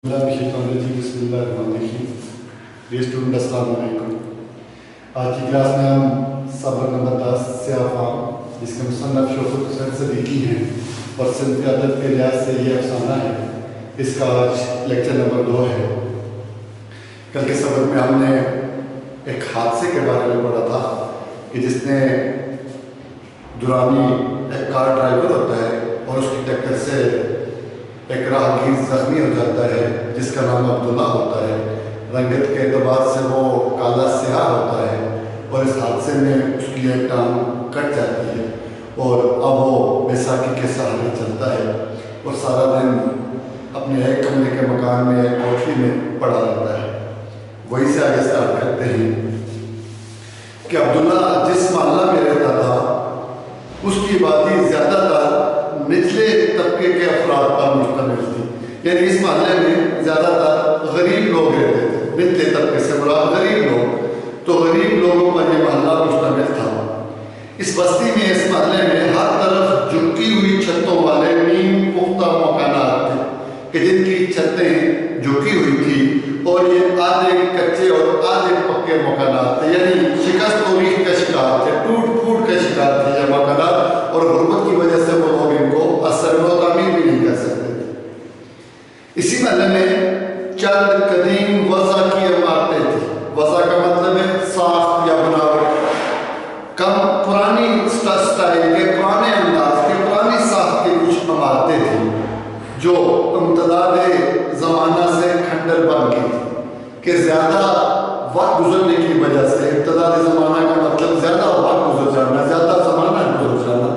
بسم اللہ الرحمن الرحیم. ڈیئر اسٹوڈنٹ السلام علیکم. آج کی کلاس میں ہم سبق نمبر 10 سیاہ فام جس کے مصنف شوقت حسین صدیقی ہیں اور صنف ادب کے لحاظ سے یہ افسانہ ہے، اس کا آج لیکچر نمبر 2 ہے. کل کے سبق میں ہم نے ایک حادثے کے بارے میں پڑھا تھا کہ جس نے دورانی ایک کار ڈرائیور ہوتا ہے اور اس کی ٹکر سے ایک راہگیر زخمی ہو جاتا ہے جس کا نام عبداللہ ہوتا ہے. رنگت کے اعتبار سے وہ کالا سیاہ ہوتا ہے اور اس حادثے میں اس کی ایک ٹانگ کٹ جاتی ہے اور اب وہ بیساکھی کے سہارے چلتا ہے اور سارا دن اپنے ایک کمرے کے مکان میں ایک کوٹری میں پڑا رہتا ہے. وہی سے آگے اسٹارٹ کرتے ہیں کہ عبداللہ جس محلہ میں رہتا تھا اس کی آبادی زیادہ تر نچلے طبقے کے افراد پر مشتمل تھی. یعنی اس محلے میں زیادہ تر غریب لوگ رہتے تھے. نچلے طبقے سے مراد غریب لوگ، تو غریب لوگوں پر یہ محلہ مشتمل تھا. اس بستی میں، اس محلے میں ہر طرف جھکی ہوئی چھتوں والے نیم پختہ مکانات تھے کہ جن کی چھتیں جھکی ہوئی تھی اور یہ آدھے کچے اور آدھے پکے مکانات تھے. یعنی شکست و ریخت کا شکار تھے، ٹوٹ پھوٹ کا شکار تھے یہ مکانات، اور غربت کی وجہ سے وہ لوگ ان کو اثر و تعمیر بھی نہیں کر سکتے تھے. اسی محلے میں چند قدیم وضع کی عمارتیں تھیں. وضع کا مطلب ہے ساخت یا بناوٹ. کم پرانی سٹائل کے، پرانے انداز کے، پرانی ساخت کی کچھ عمارتیں تھیں جو امتداد زمانہ سے کھنڈر بن گئی تھی کہ زیادہ وقت گزرنے کی وجہ سے. امتداد زمانہ کا مطلب زیادہ وقت گزر جانا، زیادہ زمانہ گزر جانا،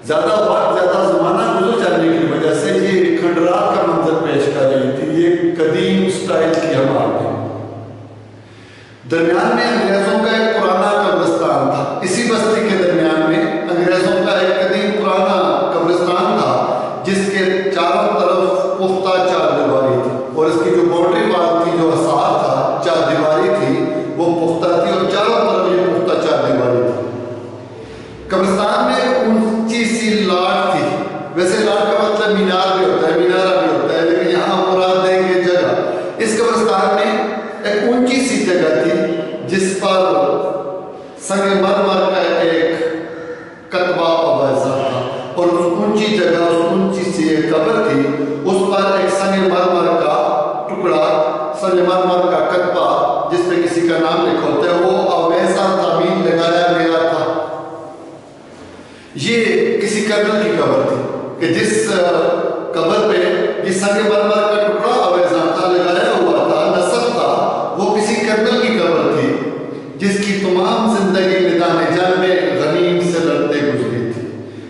زیادہ وقت زیادہ زمانہ گزر جانے کی وجہ سے یہ کھنڈرات کا منظر پیش کر رہی تھی. یہ قدیم سٹائل کی عمارتیں. درمیان میں انگریزوں کا ایک پرانا قبرستان تھا. اسی بستی کے درمیان میں انگریزوں کا ایک قدیم پرانا قبرستان تھا جس کے چاروں طرف پختہ چار دیواری تھی اور اس کی جو باؤنڈری وال تھی، جو حصار تھا، چار دیواری تھی، وہ پختہ تھی اور چاروں طرف یہ پختہ چار دیواری تھی. قبرستان میں اونچی سی لاٹ تھی. ویسے لاٹ کا مطلب مینار بھی ہوتا ہے، مینارہ بھی ہوتا ہے، لیکن یہاں مراد ہے کہ جگہ. اس قبرستان میں ایک اونچی سی جگہ تھی جس پر سنگ مرمر کا ایک کتبہ آویزاں تھا اور اس اونچی جگہ، اس اونچی سی ایک قبر تھی، اس پر ایک سنگ مرمر کا ٹکڑا، سنگ مرمر کا کتبہ جس پہ کسی کا نام لکھا ہوتا ہے، وہ آویزاں تعمیر لگایا گیا تھا. یہ کسی کرنل کی قبر تھی کہ جس قبر پہ یہ سنگ مرمر کا ٹکڑا آویزاں تھا، لگایا ہوا تھا، نصب تھا. وہ کسی کرنل کی قبر تھی جس کی تمام زندگی میدان جنگ میں غنیم سے لڑتے گزری تھی.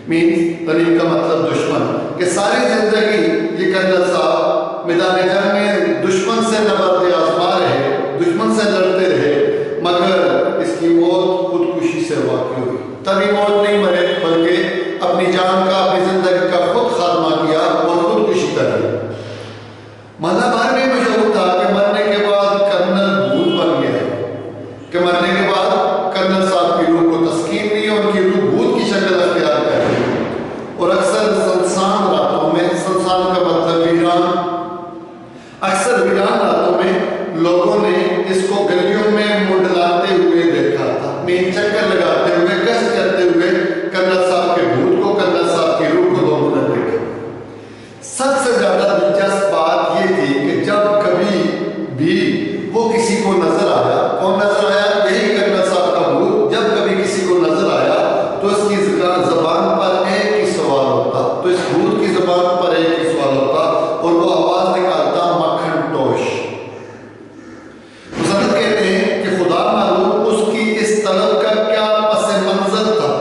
مینس غنیم کا مطلب دشمن، کہ ساری زندگی یہ کرنل صاحب میدان جنگ میں دشمن سے نبرد آزما رہے، دشمن سے لڑتے رہے، مگر اس کی موت خودکشی سے واقع ہوئی. تبھی موت نہیں مرے بلکہ اپنی جان کا، اپنی زندگی کا خود خاتمہ کیا اور خودکشی کر لی. محلہ بھر میں مشہور تھا کہ مرنے کے بعد کرنل بھوت بن گیا ہے، کہ مرنے کے بعد کرنل صاحب کی روح کو تسکین نہیں، ان کی روح بھوت کی شکل اختیار کر لی. اور اکثر سنسان راتوں میں، سنسان کا مطلب ویران، اکثر ویران راتوں میں لوگوں نے اس کو گلیوں میں منڈلاتے ہوئے دیکھا تھا. مین چکر لگاتے ہوئے، گشت کرتے ہوئے کرنل صاحب کے بھوت کو، کرنل صاحب کی روح کو لوگوں نے دیکھا. سب سے زیادہ دلچسپ بات یہ تھی کہ جب کبھی بھی وہ کسی کو نظر آیا، کون نظر آیا؟ یہی کرنل صاحب کا بھوت. جب کبھی کسی کو نظر آیا تو اس کی زبان پر ایک ہی سوال ہوتا، تو اس بھوت کی زبان پر ایک ہی سوال ہوتا اور وہ آواز نکالتا، مکھن ٹوش. مصنف کہتے ہیں کہ خدا معلوم اس کی اس طلب کا کیا پس منظر تھا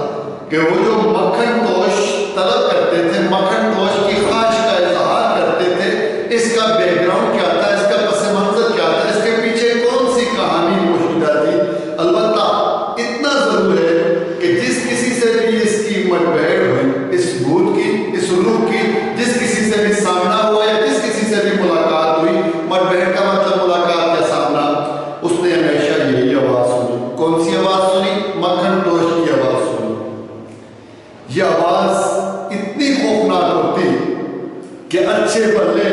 کہ وہ جو مکھن ٹوش طلب کرتے تھے، مکھن ٹوش کی خواہش کا اظہار کرتے تھے، اس کا بیک گراؤنڈ کیا تھا، اس کا پس منظر کیا تھا، اس کے پیچھے کون سی کہانی موجودہ تھی. البتہ اتنا ضرور ہے کہ جس کسی سے بھی اس کی مٹبھیڑ ہوئی، اس بھوت کی، اس روح کی، جس کسی سے بھی سامنے کہ اچھے بلے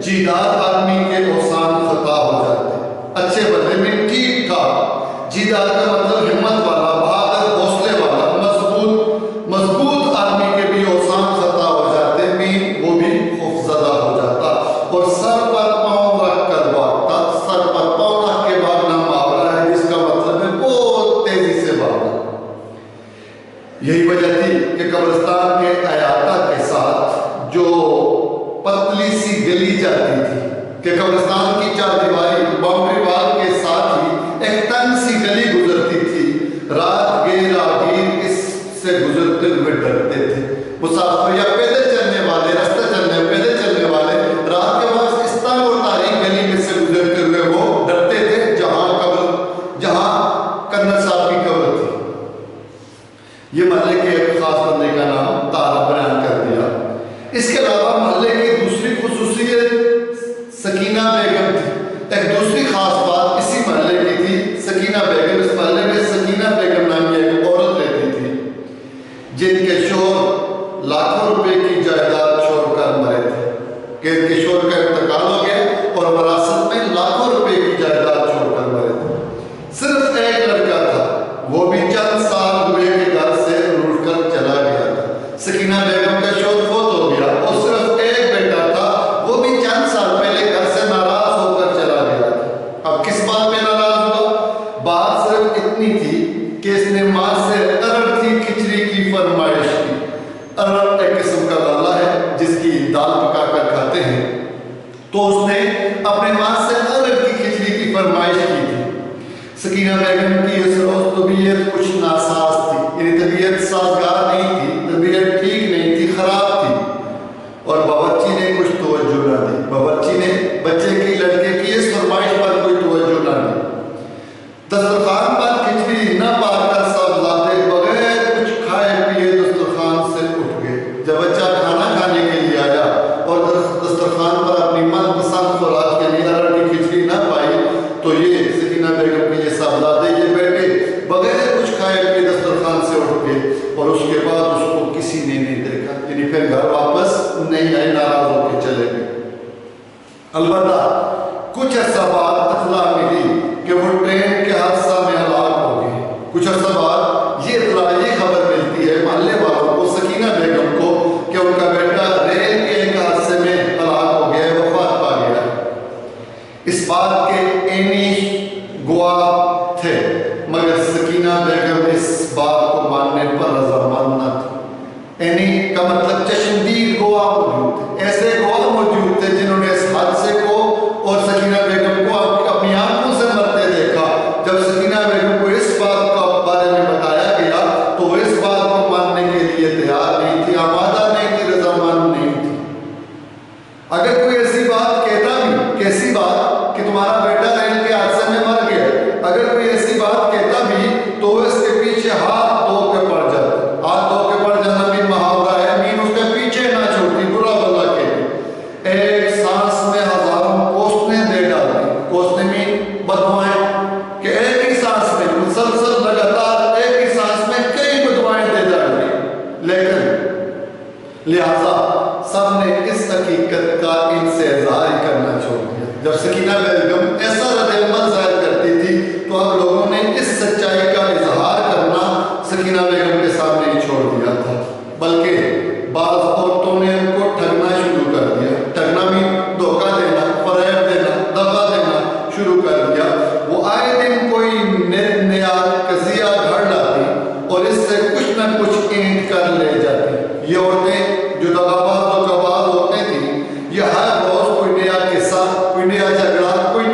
جیدار آدمی کے اوسان خطا ہو جاتے. اچھے بلے میں ٹھیک ٹھاک، جیدار کا مطلب ہمت والا، بہادر، حوصلے والا، مضبوط آدمی کے بھی اوسان خطا ہو جاتے، مین وہ بھی خوفزدہ ہو جاتا. اور سر پر پاؤں رکھ کر بھاگتا. سر پر پاؤں رکھ کے بھاگنا محاورہ ہے جس کا مطلب ہے بہت تیزی سے بھاگنا. یہی وجہ تھی کہ قبرستان کے احاطہ کے ساتھ جو پتلی سی گلی جاتی تھی، کہ قبرستان کی چار دیواری باؤنڈری وال کے ساتھ ہی ایک تنگ سی گلی گزرتی تھی. رات گیر راہگیر اس سے گزرتے ہوئے ڈرتے تھے. مسافر یا پیدل چلنے والے، رستہ پیدل چلنے والے رات کے وقت اس تنگ اور تاریک گلی میں سے گزرتے ہوئے وہ ڈرتے تھے جہاں کرنل صاحب کی قبر تھی. یہ محلے کے ایک خاص بندے کا نام تارا بیان کر دیا. اس کے علاوہ محلے کی دوسری خصوصیت سکینہ بیگم تھی. ایک دوسری خاص بات اسی محلے کی تھی سکینہ بیگم. اس محلے میں سکینہ بیگم نام کی ایک عورت رہتی تھی جن کے شوہر لاکھوں روپے کی جائیداد چھوڑ کر مرے تھے. کہ ان کے شوہر کا انتقال ہو گیا اور وراثت میں لاکھوں روپے کی جائیداد چھوڑ کر مرے تھے. صرف ایک لڑکا تھا، وہ بھی چند سال ہوئے کے گھر سے روٹ کر چلا گیا تھا. سکینہ بیگم کا شوہر فوت ہو گیا اور صرف ایک بیٹا تھا، وہ بھی چند سال پہلے گھر سے ناراض ہو کر چلا گیا تھا. اب کس بات پہ ناراض ہوا؟ بات صرف اتنی تھی کہ اس نے ماں سے ارڑ کی کھچڑی کی فرمائش کی. ارڑ ایک قسم کا دالہ ہے جس کی دال پکا کر کھاتے ہیں. تو اس نے اپنے ماں سے ارڑ کی کھچڑی کی فرمائش کی تھی. سکینہ بیگم کی اس روز طبیعت کچھ ناساز تھی، یعنی طبیعت سازگار نہیں تھی، طبیعت ٹھیک نہیں تھی، خراب تھی. اور باورچی نے کچھ توجہ نہ دی. باورچی نے بچے کی لڑکے کی اس فرمائش پر کوئی توجہ نہ دی. دسترخوان پر کھچڑی نہ پا کر صاحبزادے بغیر کچھ کھائے پیے دسترخوان سے اٹھ گئے. جب بچہ کھانا کھانے کے لیے آیا اور دسترخوان پر اپنی من پسند خوراک کے لیے ارڑ کی کھچڑی نہ پائی تو یہ سکینہ بیگم کے یہ صاحبزادے یہ بیٹے بغیر کچھ کھائے پیے دسترخوان سے اٹھ گئے. اور اس کے بعد اس کو کسی نے نہیں دیکھا، یعنی پھر گھر واپس نہیں آئے، ناراض ہو کے چلے گئے. البتہ کچھ عرصہ بعد اطلاع ملی کہ وہ ٹرین کے حادثہ میں ہلاک ہو گئے. کچھ عرصہ بعد یہ اطلاع، یہ خبر ملتی ہے محلے والوں کو، سکینہ بیگم کو، کہ ان کا بیٹا ریل کے ایک حادثے میں ہلاک ہو گیا، وفات پا گیا. اس بات کے عینی گواہ تھے مگر سکینہ بیگم اس بات کو ماننے پر رضامند نہ تھی. عینی کا مطلب چشمدید گواہ موجود تھے، ایسے گواہ موجود تھے جنہوں نے اس حادثے کو اور سکینہ بیگم کو اپنی آنکھوں سے مرتے دیکھا. جب سکینہ بیگم کو اس بات کا بارے میں بتایا گیا تو وہ اس بات کو ماننے کے لیے تیار نہیں تھی، آمادہ نہیں تھی، رضامند نہیں تھی. اگر کوئی ایسی بات کہتا بھی، کیسی بات کہ تمہارا بیٹا ریل کے حادثے میں مر گیا، اگر کوئی ایسی بات کہتا بھی تو وہ اس کے پیچھے ہاتھ دھو کے پڑ جاتا. ہاتھ دھو کے پڑ جانا بھی محاورہ ہے، مین اس کے پیچھے نہ چھوڑتی، برا بلا کہتی. ایک سانس میں ہزاروں کوسنے دے ڈالتی. کوسنے مین بدوائیں، کہ ایک ہی سانس میں مسلسل لگاتار ایک ہی سانس میں کئی بدوائیں دے ڈالتی. لیکن لہذا سب نے اس حقیقت کا ان سے اظہار کرنا چھوڑ دیا. جب سکینہ بیگم ایسا رد عمل ظاہر کرتی تھی تو اب لوگوں نے اس سچائی کا اظہار کرنا سکینہ بیگم کے سامنے ہی چھوڑ دیا تھا. بلکہ بعض عورتوں نے ان کو ٹھگنا شروع کر دیا. ٹھگنا بھی دھوکہ دینا، فریب دینا، دغا دینا شروع کر دیا. وہ آئے دن کوئی نیا قضیہ گھڑ لاتی اور اس سے کچھ نہ کچھ اینٹ کر لے جاتی. یہ عورتیں جو دغاباز و کباز عورتیں تھیں، یہ ہر روز کوئی نیا قصہ، کوئی نیا جھگڑا، کوئی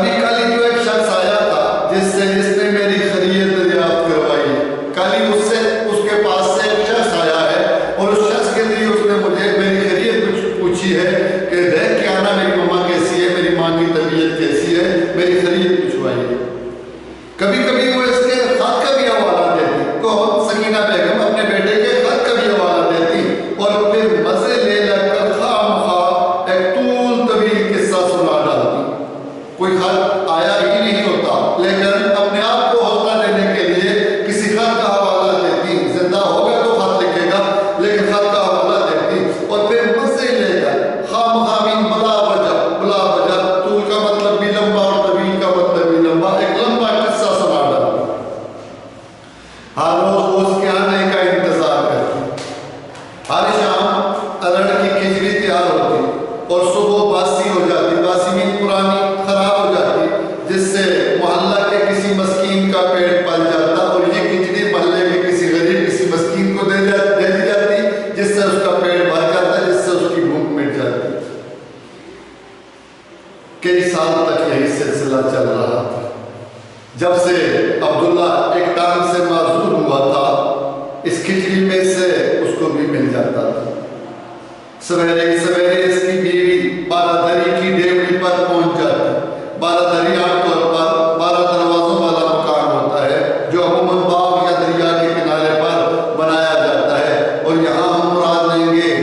ابھی کل ہی جو ایک شخص آیا تھا جس نے میری خرید دریافت کروائی. کل ہی اس کے پاس سے ایک شخص آیا ہے اور اس شخص کے لیے اس نے مجھے میری خرید پوچھی ہے کہ دیکھ کے آنا میری ماں کیسی ہے, میری ماں کی طبیعت کیسی ہے, میری خرید پوچھوائی ہے. کبھی کبھی وہ اس کے خط کا بھی حوالہ دیتی, کون سکینہ بیگم اپنے بیٹے کے خط کا بھی حوالہ دیتی اور پھر مزے لے کر خواہ مخواہ ایک طول طویل قصہ سنا ڈالتی. کوئی خط آیا ہی نہیں ہوتا لیکن اپنے آپ کو حوصلہ دینے کے لیے کسی خط کا حوالہ دیتی. زندہ ہوگا تو خط لکھے گا لیکن خط کا حوالہ دیتی اور پھر مزے لے کر خواہ مخواہ بلا وجہ طول کا مطلب بھی لمبا اور طویل کا مطلب بھی لمبا ایک لمبا قصہ سنا ڈالتی. ہر روز اس کے آنے کا انتظار کرتی. ہر شام ارڑ کی کھچڑی تیار ہوتی اور صبح باسی ہو جاتی. باسی بھی پرانی خراب ہو جاتی جس سے محلہ کے کسی مسکین کا پیٹ پل جاتا اور یہ کھچڑی محلے کے کسی غریب کسی مسکین کو دے دی جاتی جس سے اس کا پیٹ بھر جاتا, جس سے اس کی بھوک مٹ جاتی. کئی سال تک یہی سلسلہ چل رہا تھا. جب سے عبداللہ ایک ٹانگ سے معذور ہوا تھا اس کھچڑی میں سے اس کو بھی مل جاتا تھا. سویرے سویرے اس کی بیوی بارہ دری کی ڈیوڑی پر پہنچ جاتی. بارہ دری عام طور پر 12 دروازوں والا مکان ہوتا ہے جو عموماً باغ یا دریا کے کنارے پر بنایا جاتا ہے اور یہاں ہم مراد لیں گے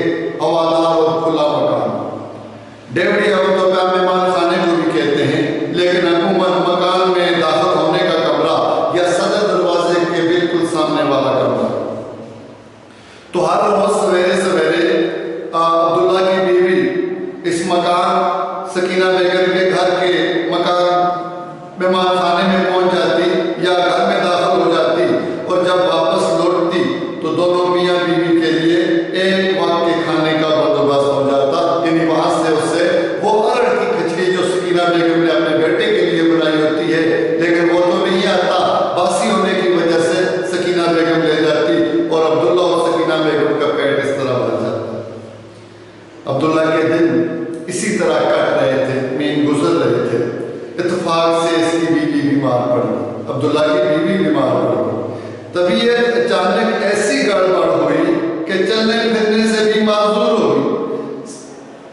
ہوادار اور کھلا مکان. ڈیوڑی عام طور پر مہمان خانے کو بھی کہتے ہیں لیکن عموماً مکان میں داخل ہونے کا کمرہ یا صدر دروازے کے بالکل سامنے والا کمرہ. تو ہر روز سویرے سویرے عبداللہ کی بیوی اس مکان سکینہ بیگم کے گھر کے مکان مہمان خانے میں پہنچ جاتی یا گھر میں داخل ہو جاتی اور جب واپس لوٹتی تو دونوں میاں بیوی کے لیے ایک وقت کے کھانے کا بندوبست ہو جاتا. یعنی وہاں سے اسے وہ ارڑ کی کھچڑی جو سکینہ بیگم نے اپنے بیٹے کے لیے بنائی ہوتی ہے لیکن وہ تو نہیں آتا, باسی ہونے کی وجہ سے سکینہ بیگم لے جاتی اور عبداللہ اور سکینہ بیگم کا پیٹ اس طرح بھر جاتا. عبداللہ کے دن اسی طرح کٹ رہے تھے, مین گزر رہے تھے. اتفاق سے اس کی بیوی بیمار پڑ گئی. عبداللہ کی بیوی بیمار پڑ گئی. طبیعت اچانک ایسی گڑبڑ ہوئی کہ چلنے پھرنے سے بھی معذور ہو گئی.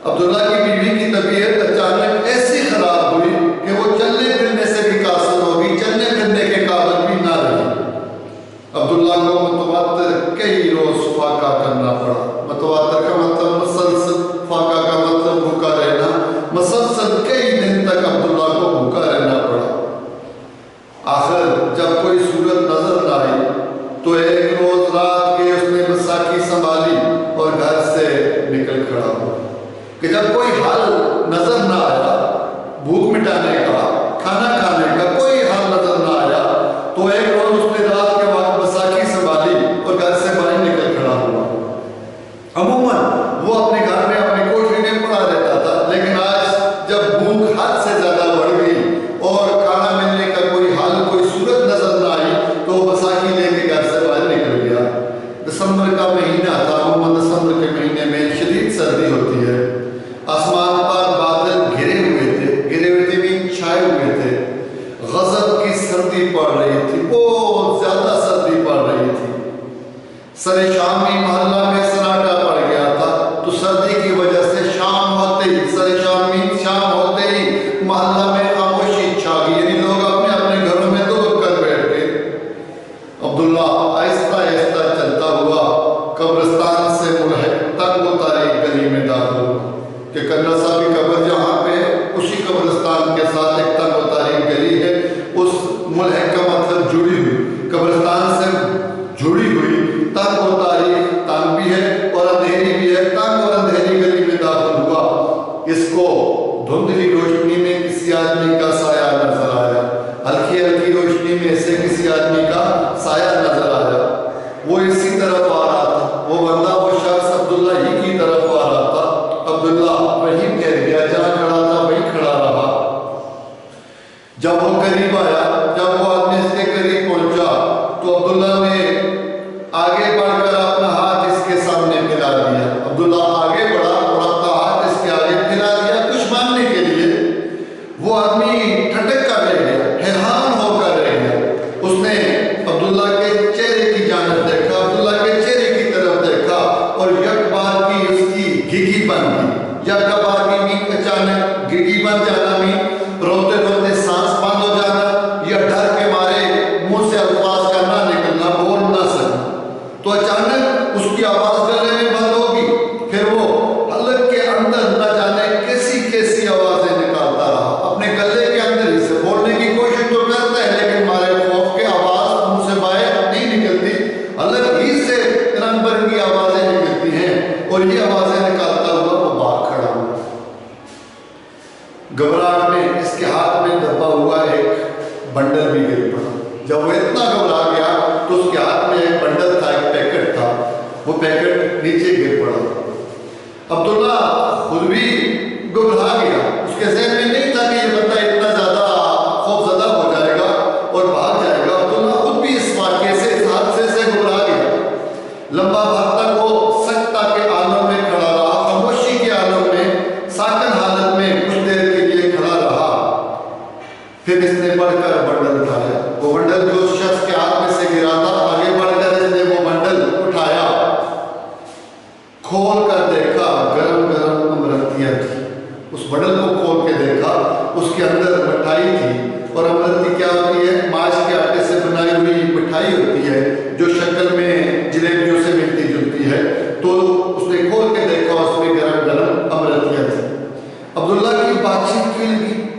عبداللہ کی بیوی کی طبیعت اچانک ایسی خراب ہوئی کہ وہ چلنے پھرنے سے بھی قاصر ہو گئی, چلنے پھرنے کے قابل بھی نہ رہی. عبداللہ کو متواتر کئی روز فاقہ کرنا پڑا. متواتر کا مطلب مسلسل, فاقہ کا مطلب بھوکا رہنا. مسلسل کئی دن تک عبداللہ کو بھوکا رہنا پڑا. آخر جب کوئی صورت نظر نہ آئی تو ایک روز رات کے اس نے مساکی سنبھالی اور گھر سے نکل کھڑا ہوا کہ جب کوئی حل نظر نہ آیا, بھوک مٹانے کا, کھانا کھانے کا کوئی حل نظر نہ آیا تو ایک روز اس نے رات کے وقت مساکی سنبھالی اور گھر سے باہر نکل کھڑا ہوا. عموماً وہ اپنے گھر میں اپنی کوٹری میں پڑا رہتا تھا لیکن آج جب بھوک حد سے زیادہ بڑھ گئی اور کھانا ملنے کا کوئی حل کوئی صورت نظر نہ آئی تو وہ مساکی لے کے گھر سے باہر نکل گیا. دسمبر کا مہینہ تھا. عموماً دسمبر کے مہینے میں شدید سردی ہوتی ہے. آسمان پر بادل گھرے ہوئے تھے بھی چھائے ہوئے تھے. غضب کی سردی پڑ رہی تھی, بہت زیادہ سردی پڑ رہی تھی. سر شامی محلہ میں سناٹا پڑ گیا تھا تو سردی کی وجہ سے شام ہوتے ہی شام ہوتے ہی محلہ میں خاموشی چھا گئی. یعنی لوگ اپنے اپنے گھروں میں دبک کر بیٹھ گئے. عبداللہ آہستہ آہستہ چلتا ہوا قبرستان سے ملحق تنگ و تاریک گلی میں داخل ہوا کہ کنہ صاحب کی قبر جہاں پہ اسی قبرستان کے ساتھ ایک تنگ و تاریک گلی ہے. اس ملحق کا مطلب جڑی ہوئی, قبرستان سے جڑی ہوئی. تنگ و تاریک, تنگ بھی ہے اور اندھیری بھی ہے. تنگ اور اندھیری گلی میں داخل ہوا. اس کو دھندلی روشنی میں کسی آدمی کا سایہ نظر آیا. ہلکی ہلکی روشنی میں سے کسی آدمی کا سایہ نظر آیا. وہ اسی طرف آ رہا تھا. وہ بندہ, وہ شخص عبداللہ ہی کی طرف آ رہا تھا. عبداللہ وہیں ٹھہر گیا, جہاں کھڑا تھا وہیں کھڑا رہا. جب وہ قریب آیا, جب وہ آدمی اس کے قریب پہنچا تو عبداللہ نے آگے بڑھ کر اپنا ہاتھ اس کے سامنے پھیلا دیا. عبداللہ آگے بڑھا اور اپنا ہاتھ اس کے آگے پھیلا دیا کچھ مانگنے کے لیے. وہ آدمی بنڈل بھی گر پڑا۔ جب وہ اتنا گھبرا گیا تو اس کے ہاتھ میں ایک بنڈل تھا، ایک پیکٹ تھا، وہ پیکٹ نیچے گر پڑا۔ عبداللہ خود بھی گھبرا گیا، اس کے ذہن میں نہیں تھا کہ یہ بندہ اتنا زیادہ خوف زدہ ہو جائے گا اور بھاگ جائے گا۔ عبداللہ خود بھی اس واقعے سے، اس حادثے سے گھبرا گیا۔ لمبا وقت تک وہ سکتہ کے عالم میں کھڑا رہا، خاموشی کے عالم میں، ساکن حالت میں کچھ دیر کے لیے کھڑا رہا۔ پھر اس نے بڑھ کر بنڈل اٹھایا، وہ بنڈل جو اس شخص کے ہاتھ میں سے گرا تھا، آگے بڑھ کر اس نے وہ بنڈل اٹھایا، کھول کر دیکھا، گرم گرم امرتیاں تھی۔ اس بنڈل کو کھول کے دیکھا، اس کے اندر مٹھائی تھی۔ اور امرتی کیا ہوتی ہے؟ ماش کے آٹے سے بنائی ہوئی مٹھائی ہوتی ہے جو شکل میں جلیبیوں سے ملتی جلتی ہے۔ تو اس نے کھول کے دیکھا، اس میں گرم گرم امرتیاں تھی۔ عبداللہ کی بات چیت کی،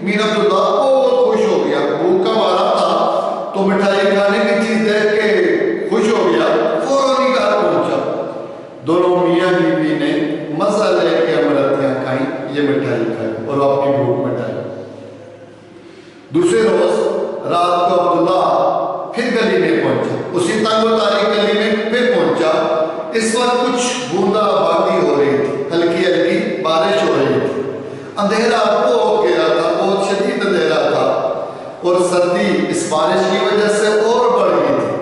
میر عبداللہ بہت خوش ہو گیا، بھوکا مارا تھا تو مٹھائی کھانے کی چیز دیکھ کے خوش ہو گیا، فوراً ہی گھر پہنچا۔ دونوں میاں بیوی نے مزہ لے کے امرتیاں کھائیں، یہ مٹھائی کھائی اور اپنی بھوک مٹائی۔ دوسرے روز رات کو عبداللہ پھر گلی میں پہنچا، اسی تنگ و تاریک گلی میں پھر پہنچا۔ اس وقت کچھ بوندا باندی ہو رہی تھی، ہلکی ہلکی بارش ہو رہی تھی، اندھیرا بہت گہرا تھا، بہت شدید اندھیرا تھا، اور سردی اس بارش کی وجہ سے اور بڑھ گئی تھی۔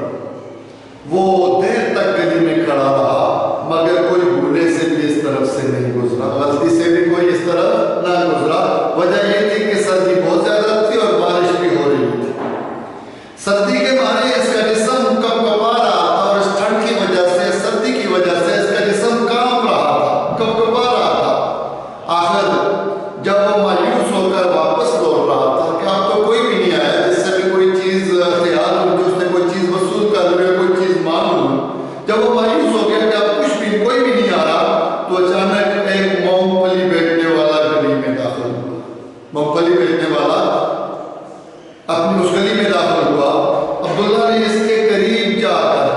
وہ دیر تک گلی میں کھڑا رہا، مگر کوئی بھولے سے بھی اس طرف سے نہیں گزرا، غلطی سے بھی کوئی اس طرف نہ گزرا۔ وجہ یہ تھی کہ سردی بہت زیادہ تھی اور بارش بھی ہو رہی تھی۔ سردی کے مارے اس کا جسم کپکپا رہا تھا، اور اس ٹھنڈ کی وجہ سے، سردی کی وجہ سے اس کا جسم کانپ رہا تھا، کپکپا رہا تھا۔ آخر جب وہ مایوس ہو کر واپس لوٹ رہا تھا کہ اب تو کوئی بھی نہیں آیا جس سے بھی کوئی چیز خیال ہو، جو اس نے کوئی چیز وصول کر لے، کوئی چیز مانگ لوں، جب وہ مایوس ہو گیا کہ اب کچھ بھی کوئی بھی نہیں آ رہا، تو اچانک ایک مونگ پھلی بیچنے والا گلی میں داخل ہوا۔ مونگ پھلی بیچنے والا اپنی اس گلی میں داخل ہوا۔ عبداللہ نے اس کے قریب جا کر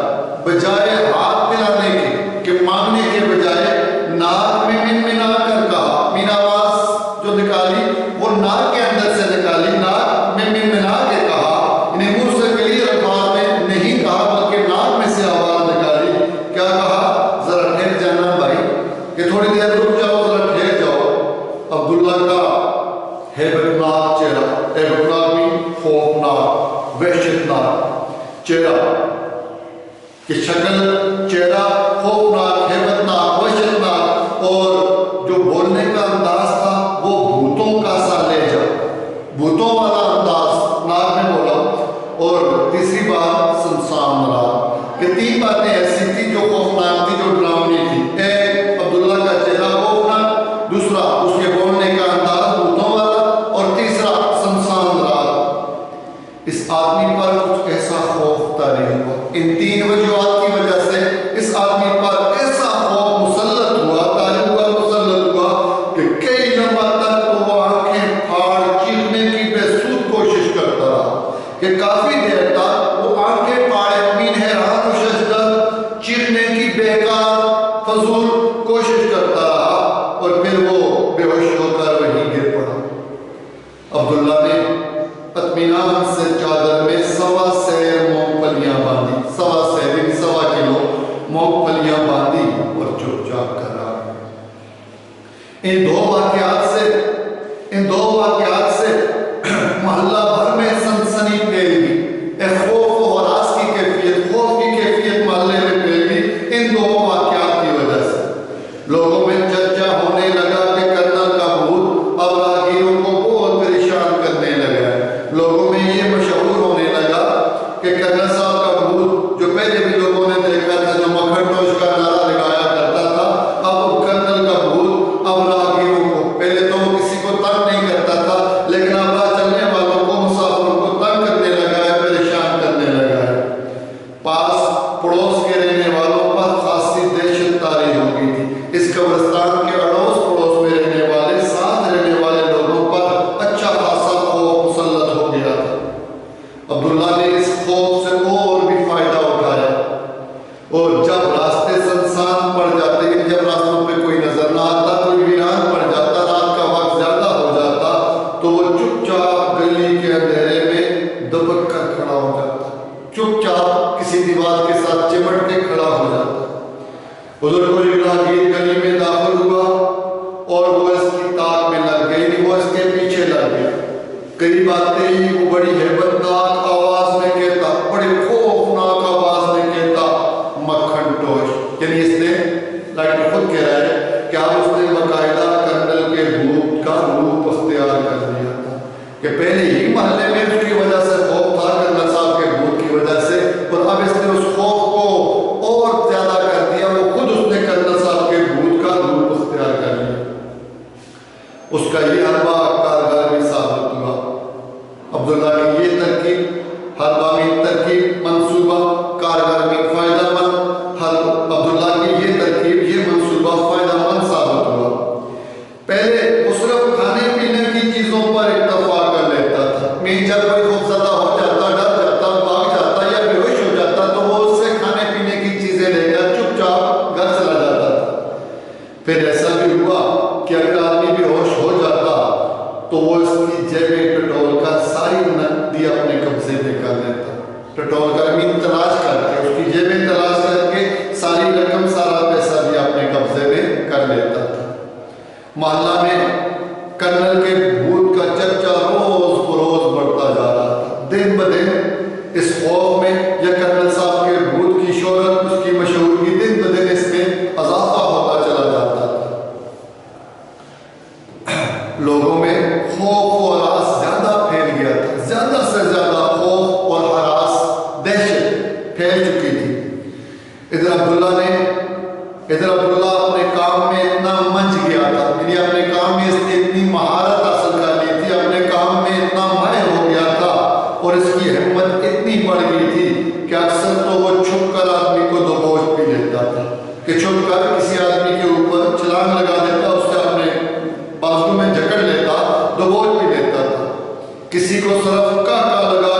بجائے ہاتھ ملانے کے، کہ مانگنے کے بجائے، ناک میں منمنا کر کہا، مین آواز جو نکالی وہ ناک کے اندر سے نکالی، ناک میں منمنا کے کہا، انہیں منہ سے کلیئر الفاظ میں نہیں کہا بلکہ ناک میں سے آواز نکالی۔ کیا کہا؟ ذرا ٹھہر جانا بھائی، کہ تھوڑی دیر رک جاؤ، ذرا ٹھہر جاؤ۔ عبداللہ کا ہیبتناک چہرہ، ہیبتناک بھی خوفناک، وحشتناک چہرہ کی شکل، چہرہ خوفناک، ہیبتناک، وحشتناک، اور جو بولنے کا انداز تھا وہ بھوتوں کا سا لہجہ، بھوتوں والا انداز ناک میں بولا۔ اور تیسری بات سنسان مراد، کہ تین باتیں ایسی تھی جو خوفناک تھی، جو ڈراؤنی تھی۔ ایک، عبداللہ کا چہرہ خوفناک، دوسرا اس کے بولنے کا انداز بھوتوں والا، اور تیسرا سنسان مراد۔ اس آدمی پر کچھ ایسا خوف طاری ہوا، ان تین وجوہات کی وجہ سے اس آدمی پر ایسا خوف مسلط ہوا، طاری ہوا، مسلط ہوا، کہ کئی لمحہ تک تو وہ آنکھیں پھاڑ چیخنے کی بے سود کوشش کرتا رہا، کہ کافی دیر تک وہ آنکھیں پھاڑے اپنی حیران و ششدر چیخنے کی بیکار فضول کوشش کرتا رہا، اور پھر وہ بے ہوش ہو کر وہیں گر پڑا۔ عبداللہ نے اطمینان سے چادر میں 1.25 سیر مونگ پھلیاں باندھی، 1.25 سیر یعنی 1.25 کلو مونگ پھلیاں باندھی، اور چپ چاپ کر رہا۔ ان دو واقعات سے محلہ بھر میں سنسنی پھیل گئی، ایک خوف و ہراس کی کیفیت، خوف کی کیفیت محلے میں پھیل گئی ان دو واقعات کی وجہ سے۔ لوگوں میں چرچا ہونے لگا کہ کرنل کا بھوت اب راہگیروں کو بہت پریشان کرنے لگا ہے۔ لوگوں میں یہ مشہور تھی وہ بڑی ہیبتناک آواز میں کہتا، بڑی خوفناک آواز میں کہتا، مکھن ٹوش، یعنی اس نے ڈاکٹر خود کہہ رہا ہے کہ اب اس نے باقاعدہ کرنل کے بھوت کا روپ اختیار کر لیا تھا کہ پہلے ہی محلے میں اس کی وجہ سے خوف تھا، کرنل صاحب کے بھوت کی وجہ سے، اور اب اس نے اس خوف کو اور زیادہ کر دیا، وہ خود اس نے کرنل صاحب کے بھوت کا روپ اختیار کر لیا۔ اس کا یہ حربہ کارگر بھی ثابت ہوا۔ عبداللہ کی یہ ترکیب حربہ میں ترکیب منصوبہ کارگر میں فائدہ مند، عبداللہ کی یہ ترکیب یہ منصوبہ فائدہ مند ثابت ہوا۔ پہلے وہ صرف کھانے پینے کی چیزوں پر اکتفا کر لیتا تھا، میں جب کوئی خوفزدہ ہو جاتا، ڈر جاتا، بھاگ جاتا یا بے ہوش ہو جاتا تو وہ اس سے کھانے پینے کی چیزیں لے کر چپ چاپ گھر چلا جاتا تھا۔ پھر ایسا بھی ہوا کہ اگر آدمی بے ہوش ہو جاتا تو وہ اس کی جیبیں ٹٹول کر ساری نقدی اپنے قبضے میں کر لیتا، ٹٹول کر تلاش کر کے اس کی جیبیں تلاش کر کے ساری رقم سارا پیسہ بھی اپنے قبضے میں کر لیتا تھا۔ محلہ میں کرنل کے بھوت کا چرچا روز بروز بڑھتا جا رہا تھا، دن بدن اس خوف میں یا کرنل صاحب کے بھوت کی شہرت، اس کی مشہوری دن بدن اس میں اضافہ ہوتا چلا جاتا تھا۔ لوگوں میں خوف و ہراس زیادہ پھیل گیا تھا، زیادہ سے زیادہ خوف اور ہراس، دہشت پھیل چکی تھی۔ ادھر عبداللہ اپنے کام میں اتنا منج گیا تھا، یعنی اپنے کام میں اس نے اتنی مہارت حاصل کر لی تھی، اپنے کام میں اتنا ماہر ہو گیا تھا اور اس کی ہمت اتنی بڑھ گئی تھی کہ اکثر تو وہ چھپ کر آدمی کو دبوچ بھی لیتا تھا، کہ چھپ کر کسی آدمی کے اوپر چھلانگ لگا دیتا، اس سے اپنے بازو میں جکڑ لیتا، دبوچ بھی لیتا تھا۔ کسی کو صرف کا لگا